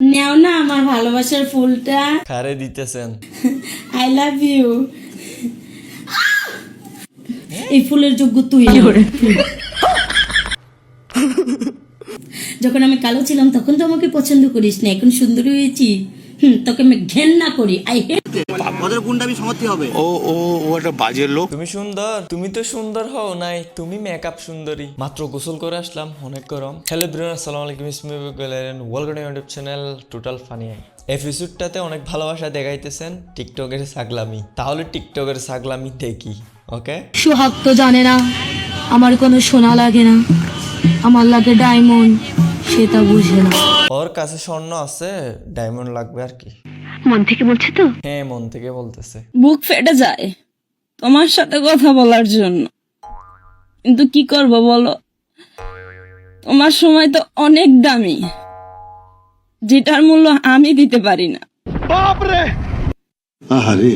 নেও না আমার ভালোবাসার ফুলটা। কারে দিতেছেন? I love you. এই ফুলের যোগ্য তুই। যখন আমি কালো ছিলাম তখন তো আমাকে পছন্দ করিস না, এখন সুন্দরী হয়েছি তোকে আমি ঘেন্না করি। I hate. ওদের গুন্ডামি সমাপ্তি হবে। ও ও ও একটা বাজে লোক। তুমি সুন্দর, তুমি তো সুন্দর হও নাই, তুমি মেকআপ সুন্দরী। মাত্র গোসল করে আসলাম, অনেক গরম। হ্যালো এভরিওয়ান, আসসালামু আলাইকুম, ইসমি গেলেন welcome to YouTube channel total funny. এপিসোডটাতে অনেক ভালোবাসা দেখাইতেছেন টিকটকের ছাগলামি, তাহলে টিকটকের ছাগলামি দেখি। ওকে, সোহাগ তো জানে না আমার কোনো সোনা লাগে না, আমার লাগে ডায়মন্ড, সে তা বুঝে না। ওর কাছে স্বর্ণ আছে, ডায়মন্ড লাগবে আর কি। মন থেকে বলছে তো। হ্যাঁ, মন থেকে বলতেছে। বুক ফেটে যায় তোমার সাথে কথা বলার জন্য, কিন্তু কি করব বলো, তোমার সময় তো অনেক দামি, যেটার মূল্য আমি দিতে পারি না। আহারে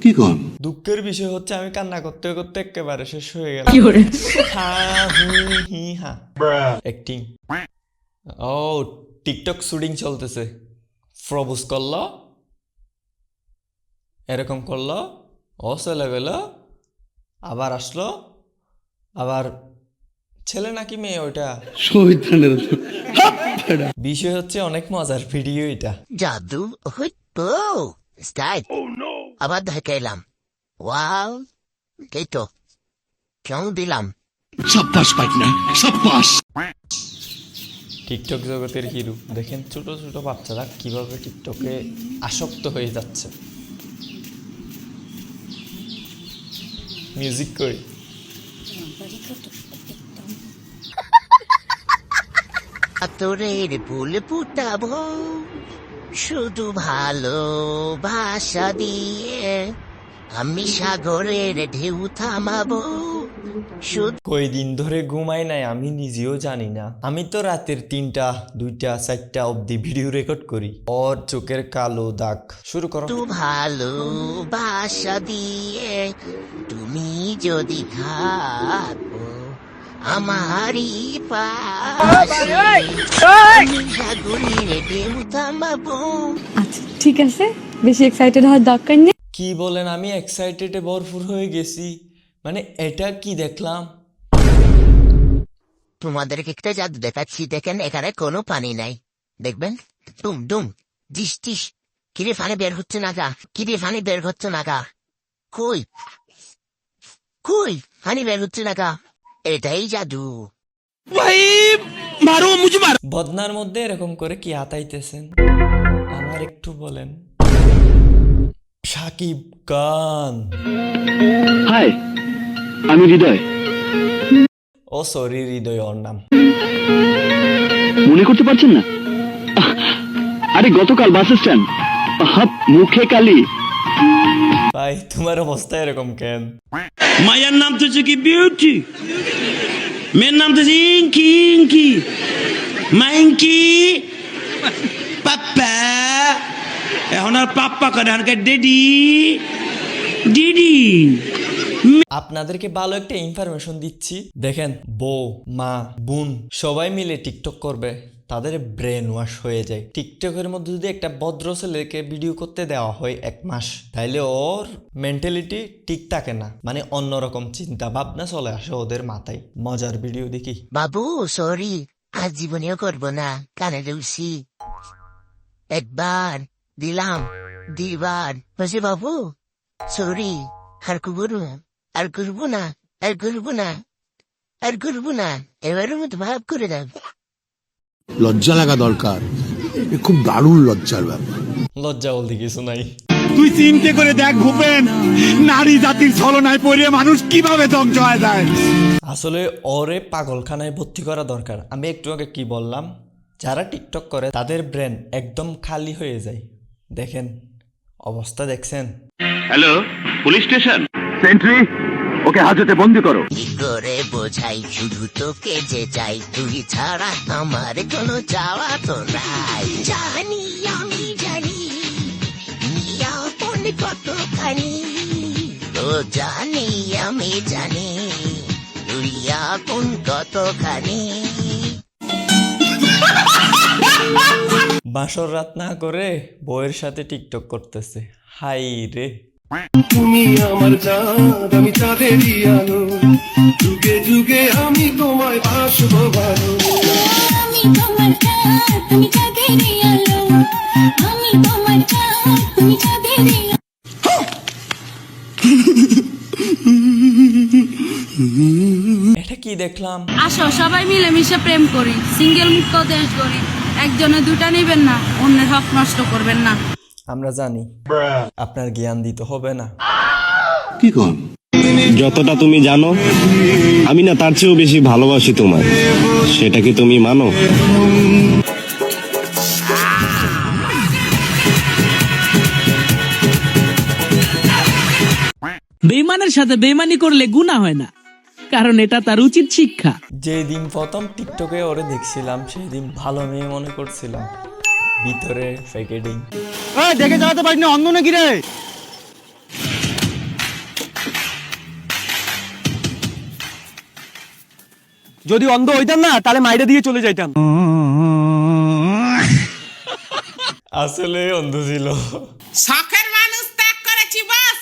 কি কন? দুঃখের বিষয় হচ্ছে আমি কান্না করতে করতে একেবারে শেষ হয়ে গেল। অ্যাক্টিং। ও, টিকটক শুটিং চলতেছে। প্রপোজ করলো, এরকম করলো, ও চলে গেল, আবার আসলো, আবার ছেলে নাকি মেয়ে ওইটা। বিষয় হচ্ছে অনেক মজার ভিডিও এটা। জাদু হইতো স্টাইল আবার দেখাইলাম। ওয়াও, এই তো কেউ দিলাম। সাব্বাস পাইনা, সাব্বাস। টিকটক জগতের হিরো দেখেন, ছোট ছোট বাচ্চারা কিভাবে টিকটকে আসক্ত হয়ে যাচ্ছে। মিউজিক কই? তোরের ফুল ফুটাবো শুধু ভালোবাসা দিয়ে, আমি সাগরের ঢেউ থামাবো শুধু। কয়দিন ধরে ঘুমাই নাই আমি নিজেও জানি না। আমি তো রাতের 3টা 2টা 4টা অব্দি ভিডিও রেকর্ড করি। ওর চোখের কালো দাগ। শুরু করো। ভালোবাসা দিয়ে তুমি যদি থাকো আমারই পাশে, আমি সাগরের ঢেউ থামাবো। আচ্ছা ঠিক আছে, বেশি এক্সাইটেড হওয়ার দরকার নেই। কি বলেন, আমি এক্সাইটেডে ভরপুর হয়ে গেছি। মানে এটা কি দেখলাম? তোমাদেরকে একটা জাদু দেখাচ্ছি, দেখেন এখানে কোনো পানি নাই, দেখবেন ডুম ডুম ডিস টিস। কিরে পানি বের হচ্ছে না গা, কিরে পানি বের হচ্ছে না গা, কই কই পানি বের হচ্ছে না গা, এটাই জাদু। বদনার মধ্যে এরকম করে কি আতাইতেছেন আমার একটু বলেন। সাকিব খান। হাই, আমি হৃদয়। ও সরি, হৃদয় ওর নাম। মনে করতে পারছেন না? আরে গতকাল বাস স্ট্যান্ড, মুখে কালি। ভাই তোমার অবস্থা এরকম কেন? মায়ের নাম তো হচ্ছে কি বিউটি, মেয়ের নাম তো ইঙ্কি ইঙ্কি মাইঙ্কি পাপ্পা। এখন আর পাপ্পা করে, এখনকার ডেডি ডিডি। আপনাদেরকে ভালো একটা ইনফরমেশন দিচ্ছি। দেখেন, বউ, মা, বোন সবাই মিলে টিকটক করবে, তাদের ব্রেন ওয়াশ হয়ে যায়। টিকটকের মধ্যে যদি একটা ভদ্র ছেলেকে ভিডিও করতে দেওয়া হয় 1 মাস, তাইলে ওর মেন্টালিটি ঠিক থাকে না, মানে অন্যরকম চিন্তা ভাবনা চলে আসে ওদের মাথায়। মজার ভিডিও দেখি। বাবু সরি, আজ জীবনেও করবো না, কানে রুসি। একবার দিলাম, দিবার বসে বাবু সরি, আর করবো না, আর করবো না, আর করবো না, আর করবো না, এবারের মতো ভাব করে দেব। লজ্জা লাগা দরকার, এ খুব দারুণ লজ্জার ব্যাপার। লজ্জা বলতে কিছু নাই। তুই চিন্তা করে দেখ ভূপেন, নারী জাতির ছলনায় পড়ে মানুষ কিভাবে ধ্বংস হয়ে যায়। আসলে ওরে পাগলখানায় ভর্তি করা দরকার। আমি একটু আগে কি বললাম, যারা টিকটক করে তাদের ব্রেন একদম খালি হয়ে যায়। দেখেন অবস্থা, দেখছেন? Hello, police station. সেন্ট্রি, ওকে হাজতে বন্দি করো। কি করে বোঝাই শুধু তোকে যে চাই, তুই ছাড়া আমার কোনো চাওয়া তো নাই। জানি আমি জানি আপন কতখানি, তো জানি আমি জানি তুই আপন কতখানি। বাসর রাত না করে বউয়ের সাথে টিকটক করতেছে। হাই রে, তুমি আমার চাঁদ আমি চাঁদেরই আলো, যুগে যুগে আমি তোমায় বাসবো ভালো। আমি তোমার চাঁদ তুমি চাঁদেরই আলো, আমি তোমার চাঁদ তুমি চাঁদেরই আলো। এটা কি দেখলাম? আসো সবাই মিলেমিশে প্রেম করি, সিঙ্গেল মুক্ত দেশ গড়ি। একজনে দুটা নেবেন না, অন্যের হক নষ্ট করবেন না। আমরা জানি আপনার জ্ঞান দিতে হবে না। কি কর যতটা তুমি জানো আমি না তার চেয়েও বেশি ভালোবাসি তোমায়, সেটা কি তুমি মানো? বেইমানের সাথে বেইমানি করলে গুনাহ হয় না, কারণ এটা তার উচিত শিক্ষা। যেদিন প্রথম টিকটকে ওরে দেখছিলাম সেই দিন ভালো মেয়ে মনে করছিলাম, ভিতরে ফেকেডিং। দেখে চালাতে পারিস না, অন্ধ নাকি রে? যদি অন্ধ হইতাম না তাহলে মাইরে দিয়ে চলে যাইতাম। আসলে অন্ধ ছিল। শখের মানুষ ত্যাগ করেছি বাস,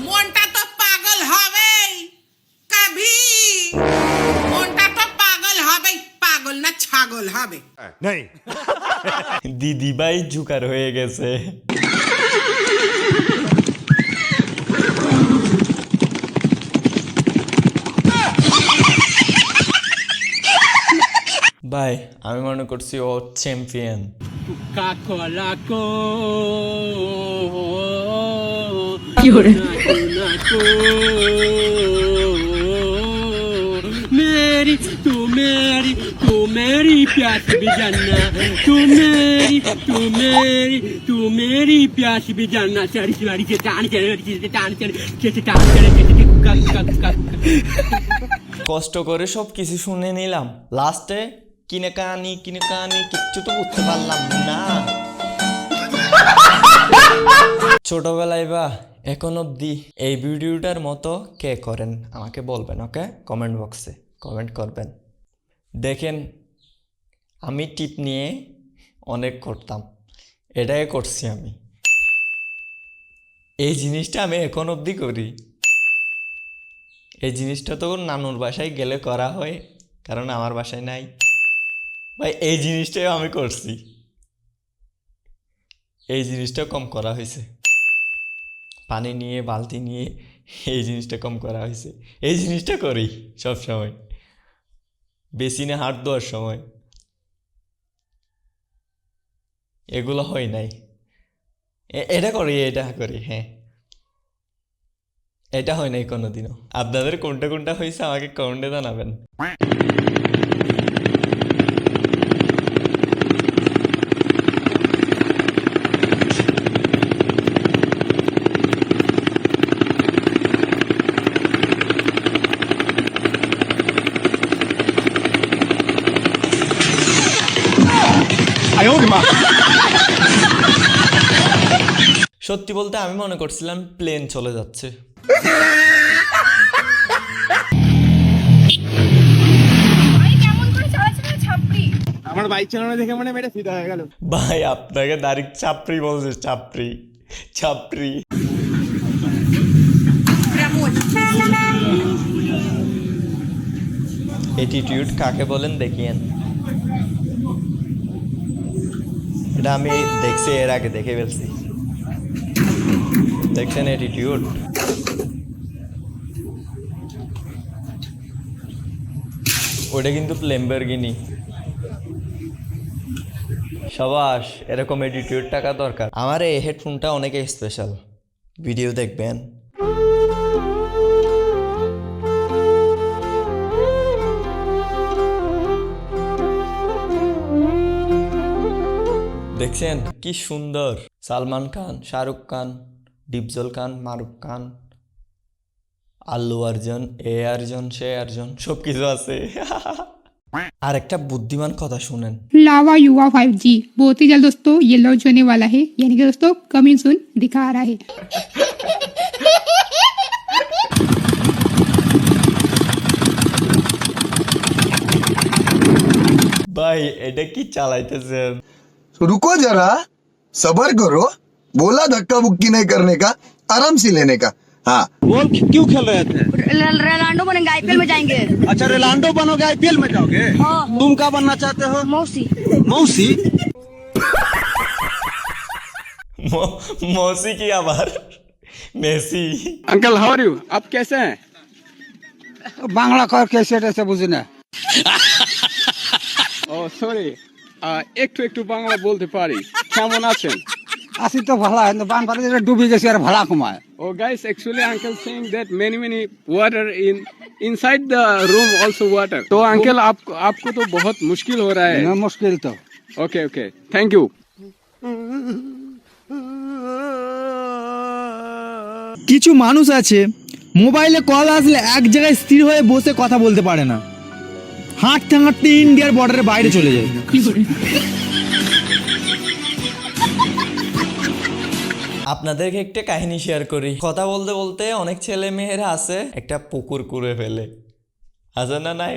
মনটা তো পাগল হবেই কবি, মনটা তো পাগল হবেই, পাগল না ছাগল হবে। দিদি ভাই জুকার হয়ে গেছে। ভাই আমি মনে করছি ও চ্যাম্পিয়ন। কি করে मेरी तू मेरी प्यास भी जानना, तू मेरी प्यास भी जानना। सारी सारी से टान কষ্ট করে সব কিছু শুনে নিলাম, লাস্টে কিনে কানি কিচ্ছু তো বুঝতে পারলাম না। ছোটবেলায় বা এখন অবধি এই ভিডিওটার মতো কে করেন আমাকে বলবেন, ওকে? কমেন্ট বক্সে কমেন্ট করবেন। দেখেন আমি টিপ নিয়ে অনেক করতাম, এটাই করছি আমি। এই জিনিসটা আমি এখন অবধি করি। এই জিনিসটা তো নানুর বাসায় গেলে করা হয়, কারণ আমার বাসায় নাই। ভাই এই জিনিসটাই আমি করছি, এই জিনিসটা কম করা হয়েছে। পানি নিয়ে বালতি নিয়ে এই জিনিসটা কম করা হয়েছে। এই জিনিসটা করি সব সময়, বেসিনে হাত ধোয়ার সময়। এগুলো হয় নাই, এটা করি হ্যাঁ, এটা হয় নাই কোনোদিনও। আপনাদের কোনটা কোনটা হয়েছে আমাকে কমেন্টে জানাবেন। সত্যি বলতে আমি মনে করছিলাম প্লেন চলে যাচ্ছে। আমার বাইক চালানো দেখে মনে মেরে ফিদা হয়ে গেল। ভাই আপনাকে ডাইরেক্ট চাপড়ি বলছে, চাপড়ি। অ্যাটিটিউড কাকে বলেন দেখিয়েন। এটা আমি দেখছি, এর আগে দেখে ফেলছি। দেখছেন অ্যাটিটিউড? ওটা কিন্তু ল্যাম্বরগিনি। সাবাস, এরকম অ্যাটিটিউড টাকা দরকার। আমার এই হেডফোনটা অনেক স্পেশাল, ভিডিও দেখবেন। দেখছেন কি সুন্দর? সালমান খান, শাহরুখ খান, ডিপজল খান, মারুফ খান, আল্লু অর্জুন, এ অর্জুন, সে অর্জুন, সব কিছু আছে। আর একটা বুদ্ধিমান কথা শুনেন। लावा युवा 5G बहुत ही जल्द दोस्तों ये लॉन्च होने वाला है, यानी कि दोस्तों कमिंग सून दिखा रहा है। ভাই এটা কি চালাইতেছেন? रुको जरा सबर करो बोला धक्का बुक्की नहीं करने का आराम से लेने का हाँ बोल क्यों खेल रहे थे? रोनाल्डो बनेंगे, आईपीएल में जाएंगे। अच्छा रोनाल्डो बनोगे, आईपीएल में जाओगे? तुम क्या बनना चाहते हो? मौसी। मौसी? मौसी की आवाज मेसी। Uncle how are you? आप कैसे हैं? বাংলা কর কেসে টেসে বুঝি না ও সরি, একটু বাংলা বলতে পারি। কেমন আছেন? আসি তো ভালো কিন্তু বান পারে ডুবে গেছে আর ভাড়া কমায় Oh guys, actually uncle saying that many water inside the room also water. तो अंकल आपको तो बहुत मुश्किल हो रहा है। না মুশকিল তো Okay, thank you. কিছু মানুষ আছে মোবাইলে কল আসলে এক জায়গায় স্থির হয়ে বসে কথা বলতে পারে না, হাঁটতে হাঁটতে ইন্ডিয়ার বর্ডারের বাইরে চলে যায়। আপনাদেরকে একটা কাহিনী শেয়ার করি। কথা বলতে বলতে অনেক ছেলে মেয়েরা আছে একটা পুকুর করে ফেলে, আছে না নাই?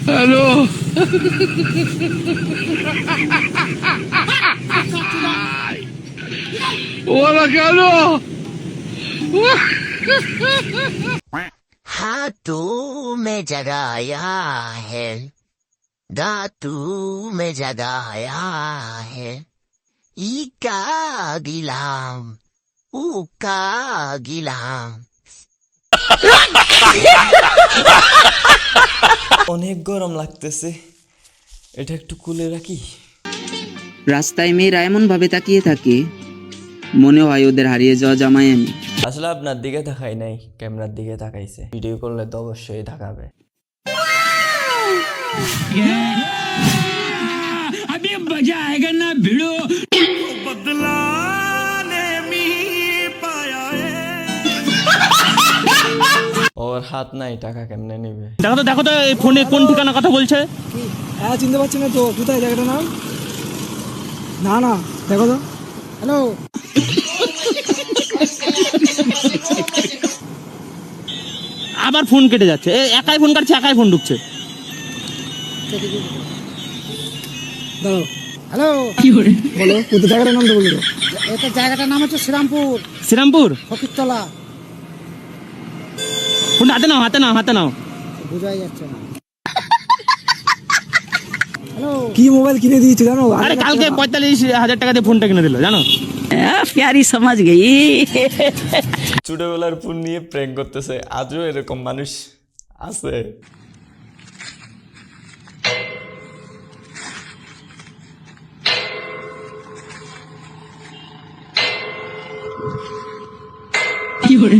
হ্যালো ওরা কেন? हाथू में जगाया है धातु में जगाया है इका गिलाम उका गिलाम। অনেক গরম লাগতেছে, এটা একটু কুলে রাখি। রাস্তায় মেয়েরা এমন ভাবে তাকিয়ে থাকে মনে হয় ওদের হারিয়ে যাওয়া জামাই আমি। আসলে আপনার দিকে তাকাই নাই, ক্যামেরার দিকে তাকাইছে। ভিডিও করলে তো অবশ্যই তাকাবে। अभी मजा आएगा ना भिड़ो। ওর হাত নাই, টাকা কেমনে নিবে? দেখো তো এই ফোনে কোন ঠিকানা কথা বলছে। হ্যাঁ চিনতে পারছি না তো, কোথায় জায়গাটা নাম? না দেখো তো। হ্যালো আবার ফোন কেটে যাচ্ছে, একাই ফোন কাটছে একাই ফোন ঢুকছে। দাঁড়াও। হ্যালো কি করে বলো, কোথায় জায়গাটার নাম তো বলো তো। এটা জায়গাটার নাম হচ্ছে শ্রীরামপুর ফকিরতলা। ফোন হাতে নাও। বোঝাই যাচ্ছে না। হ্যালো কি মোবাইল কিনে দিয়েছি জানো? আরে কালকে 45,000 টাকা দিয়ে ফোনটা কিনে দিল জানো। प्यारी समझ गई। ছোটবেলার ফোন নিয়ে প্র্যাঙ্ক করতেছে, আজও এরকম মানুষ আছে। কি করে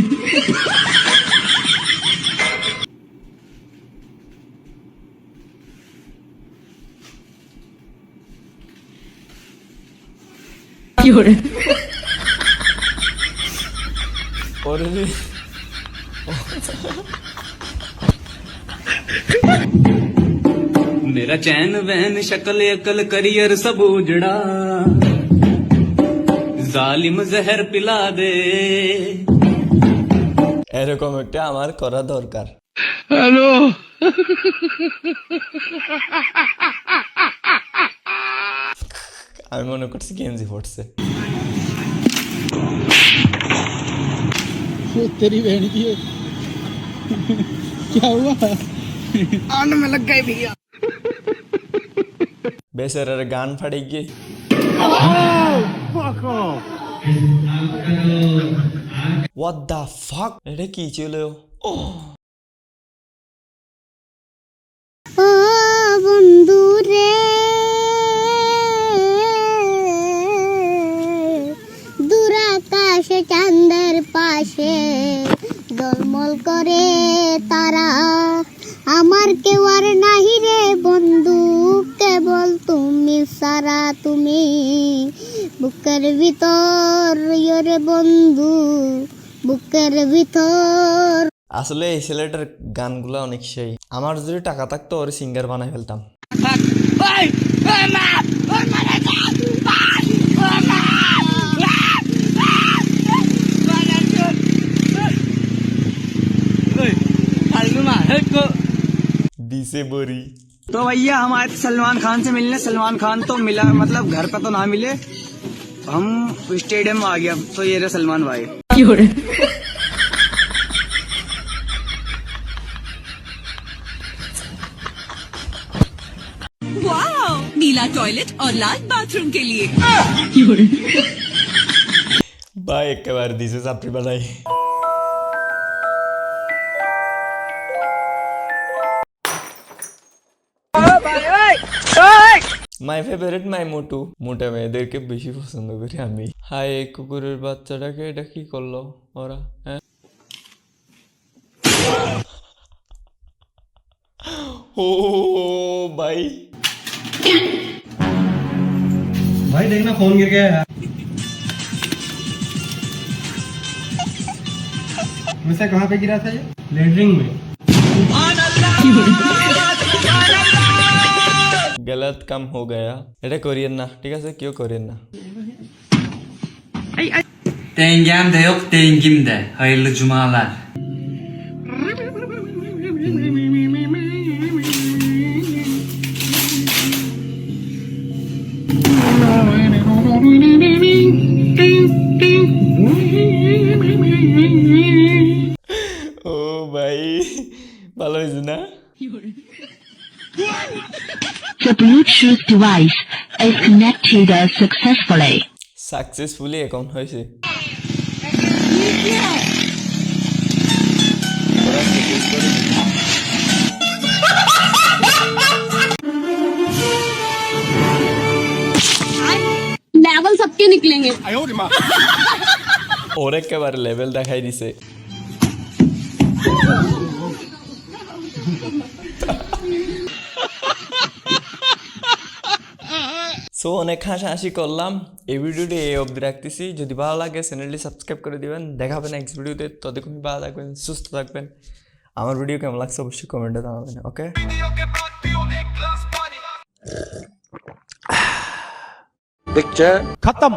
मेरा चैन वहन शक्ल अकल करियर सब उजड़ा जालिम जहर पिला दे। এরকম একটা আমার করা দরকার। হ্যালো আমি মনে করছি গেঞ্জি পড়ছে। तेरी बहन की क्या हुआ? आने में लग गए भैया। বেচারার গান ফাড়ে গিয়ে What the fuck? এটা কি ছিল? ও বন্ধু রে দূর আকাশে চাঁদের পাশে জলমল করে তারা আমার কেউ আর নাহি রে বন্ধু কেবল তুমি সারা তুমি বুকের ভিতর রে বন্ধু বুকের ভিতর। আসলে এই ছেলেটার গানগুলো অনেক সেই। আমার যদি টাকা থাকতো ওর সিঙ্গার বানাই ফেলতাম। দিছে বড়ি। तो भैया हम आए थे सलमान खान से मिलने। सलमान खान तो मिला, मतलब घर पे तो ना मिले, हम स्टेडियम में आ गया, तो ये रहे सलमान भाई। नीला टॉयलेट और लाल बाथरूम के लिए ভাই একেবারে দিছে চাপড়ি বানাই। মাই ফেভারিট মাই মোটু। মোটা মেয়েদেরকে বেশি পছন্দ করি আমি। হাই এই কুকুরের বাচ্চাটাকে এটা কি করলো ওরা? হ্যাঁ ও ভাই भाई देखना फोन गिर गया है। वैसे कहाँ पे गिरा था ये? लेटरिन में। गलत काम हो गया, এটা করিয়েন না, ঠিক আছে? কেউ করিয়েন না। Tengem de yok, dengim de. Hayırlı cumalar. ও ভাই ভালো হয়েছে না? The Bluetooth device is connected successfully. Successfully এখন হয়েছে। लेवल सबके निकलेंगे। ওর একেবারে লেভেল দেখাই দিছে। সো অনেক হাসাহাসি করলাম, এই ভিডিওটি এই অবধি রাখতেছি। যদি ভালো লাগে চ্যানেলটি সাবস্ক্রাইব করে দিবেন। দেখা হবে নেক্সট ভিডিওতে। ততক্ষণ ভালো থাকবেন, সুস্থ থাকবেন। আমার ভিডিও কেমন লাগছে অবশ্যই কমেন্টে জানাবেন। ওকে, पिक्चर खत्म।